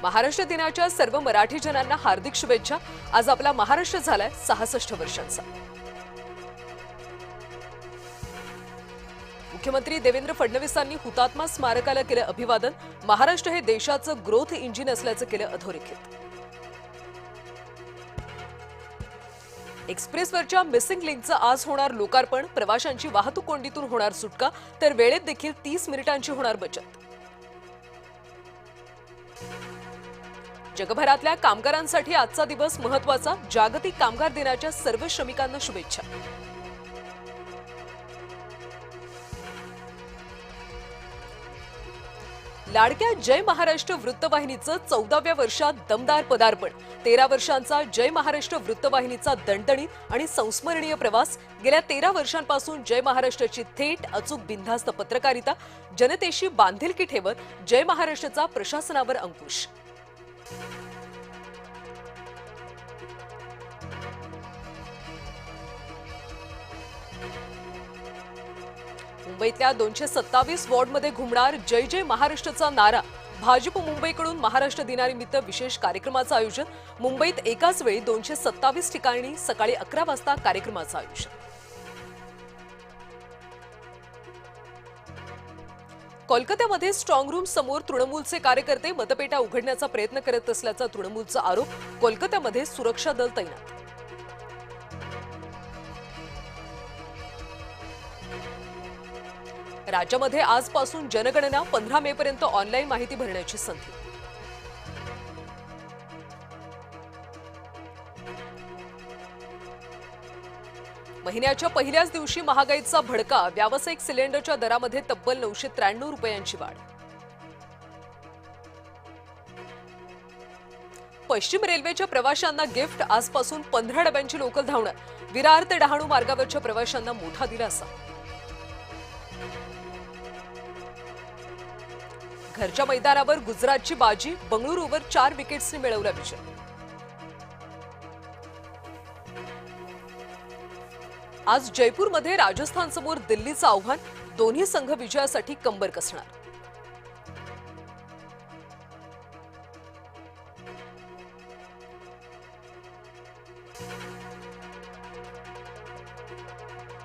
महाराष्ट्र दिनाच्या सर्व मराठी जनांना हार्दिक शुभेच्छा। आज आपला महाराष्ट्र झालाय 66 वर्षांचा। मुख्यमंत्री देवेंद्र फडणवीसांनी हुतात्मा स्मारकाला केलं अभिवादन। महाराष्ट्र हे देशाचं ग्रोथ इंजिन असल्याचं केलं अधोरेखित। एक्सप्रेसवरच्या मिसिंग लिंकचं आज होणार लोकार्पण। प्रवाशांची वाहतूक कोंडीतून होणार सुटका, तर वेळेत देखील 30 मिनिटांची होणार बचत। जगभरातल्या कामगारांसाठी आजचा दिवस महत्त्वाचा। जागतिक कामगार दिनाच्या सर्व श्रमिकांना शुभेच्छा। लाडक्या जय महाराष्ट्र वृत्तवाहिनीचं 14व्या वर्षात दमदार पदार्पण। 13 वर्षांचा जय महाराष्ट्र वृत्तवाहिनीचा दणदणीत आणि संस्मरणीय प्रवास। गेल्या 13 वर्षांपासून जय महाराष्ट्राची थेट अचूक बिनधास्त पत्रकारिता। जनतेशी बांधिलकी ठेवत जय महाराष्ट्राचा प्रशासनावर अंकुश। मुंबईतल्या 227 वॉर्डमध्ये घुमणार जय जय महाराष्ट्राचा नारा। भाजप मुंबईकडून महाराष्ट्र दिनानिमित्त विशेष कार्यक्रमाचं आयोजन। मुंबईत एकाच वेळी 227 ठिकाणी सकाळी 11 वाजता कार्यक्रमाचं आयोजन। कोलकात्यामध्ये स्ट्रॉंग रूम समोर तृणमूलचे कार्यकर्ते मतपेट्या उघडण्याचा प्रयत्न करत असल्याचा तृणमूलचा आरोप। कोलकात्यामध्ये सुरक्षा दल तैनात। राज्यामध्ये आजपासून जनगणना। 15 मे पर्यंत ऑनलाईन माहिती भरण्याची संधी। महिन्याच्या पहिल्याच दिवशी महागाईचा भडका। व्यावसायिक सिलेंडरच्या दरामध्ये तब्बल 993 रुपयांची वाढ। पश्चिम रेल्वेच्या प्रवाशांना गिफ्ट। आजपासून 15 डब्यांची लोकल धावणार। विरार ते डहाणू मार्गावरच्या प्रवाशांना मोठा दिलासा। घरच्या मैदानावर गुजरातची बाजी। बंगळुरूवर 4 विकेट्सनी मिळवला विजय। आज जयपूरमध्ये राजस्थानसमोर दिल्लीचं आव्हान। दोन्ही संघ विजयासाठी कंबर कसणार।